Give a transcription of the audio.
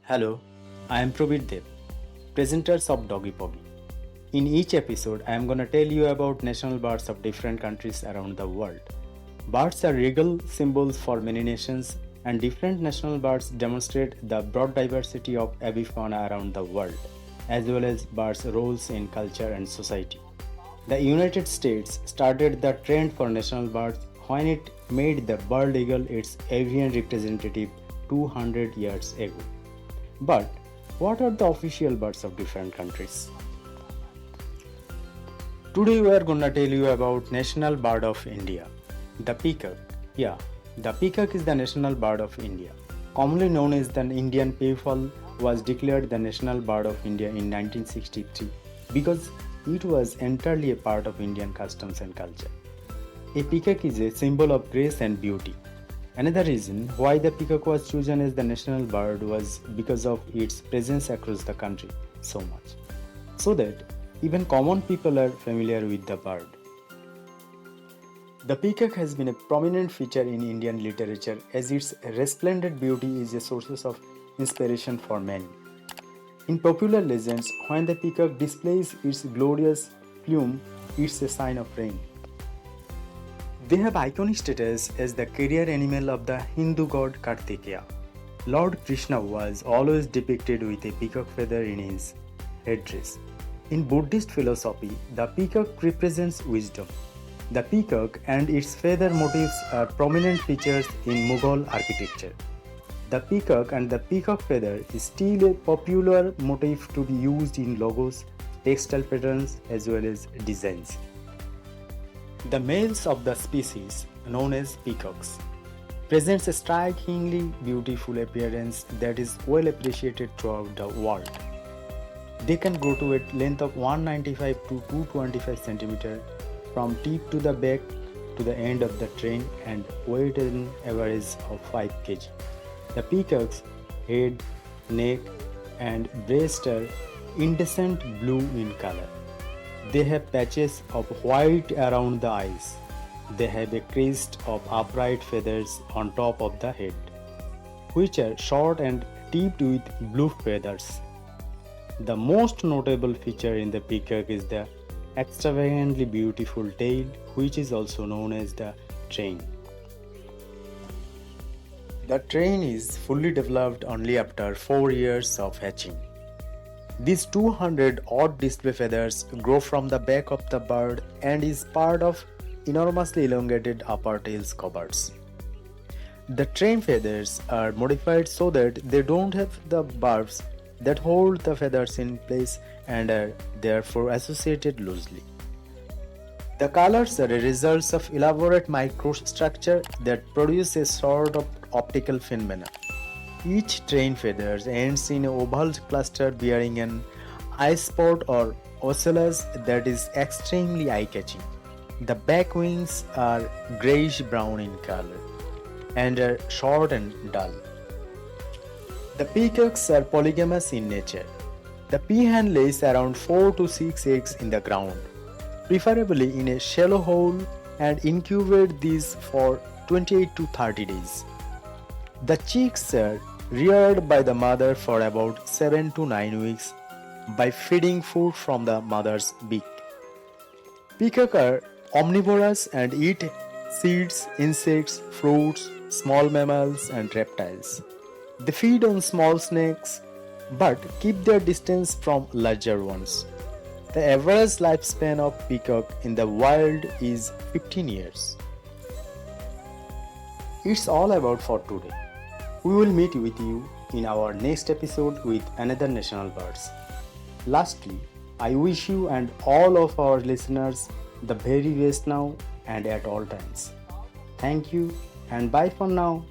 Hello, I am Probir Dev, presenters of Doggy Poggy. In each episode, I am gonna tell you about national birds of different countries around the world. Birds are regal symbols for many nations, and different national birds demonstrate the broad diversity of avifauna around the world, as well as birds' roles in culture and society. The United States started the trend for national birds when it made the bald eagle its avian representative 200 years ago. But what are the official birds of different countries? Today we are gonna tell you about national bird of India, the peacock. Yeah, the peacock is the national bird of India. Commonly known as the Indian peafowl, was declared the national bird of India in 1963 because it was entirely a part of Indian customs and culture. A peacock is a symbol of grace and beauty. Another reason why the peacock was chosen as the national bird was because of its presence across the country so much, so that even common people are familiar with the bird. The peacock has been a prominent feature in Indian literature as its resplendent beauty is a source of inspiration for many. In popular legends, when the peacock displays its glorious plume, it's a sign of rain. They have iconic status as the carrier animal of the Hindu god Kartikeya. Lord Krishna was always depicted with a peacock feather in his headdress. In Buddhist philosophy, the peacock represents wisdom. The peacock and its feather motifs are prominent features in Mughal architecture. The peacock and the peacock feather is still a popular motif to be used in logos, textile patterns, as well as designs. The males of the species, known as peacocks, presents a strikingly beautiful appearance that is well appreciated throughout the world. They can grow to a length of 195 to 225 cm from tip to the back to the end of the train and weight an average of 5 kg. The peacock's head, neck, and breast are indecent blue in color. They have patches of white around the eyes. They have a crest of upright feathers on top of the head, which are short and tipped with blue feathers. The most notable feature in the peacock is the extravagantly beautiful tail, which is also known as the train. The train is fully developed only after 4 years of hatching. These 200 odd display feathers grow from the back of the bird and is part of enormously elongated upper tail's coverts. The train feathers are modified so that they don't have the barbs that hold the feathers in place and are therefore associated loosely. The colors are a result of elaborate microstructure that produce a sort of optical phenomena. Each train feather ends in an oval cluster bearing an eye spot or ocellus that is extremely eye-catching. The back wings are grayish-brown in color and are short and dull. The peacocks are polygamous in nature. The peahen lays around 4 to 6 eggs in the ground, preferably in a shallow hole, and incubate these for 28 to 30 days. The chicks are reared by the mother for about 7 to 9 weeks by feeding food from the mother's beak. Peacocks are omnivorous and eat seeds, insects, fruits, small mammals, and reptiles. They feed on small snakes but keep their distance from larger ones. The average lifespan of peacock in the wild is 15 years. It's all about for today. We will meet with you in our next episode with another national birds. Lastly, I wish you and all of our listeners the very best now and at all times. Thank you and bye for now.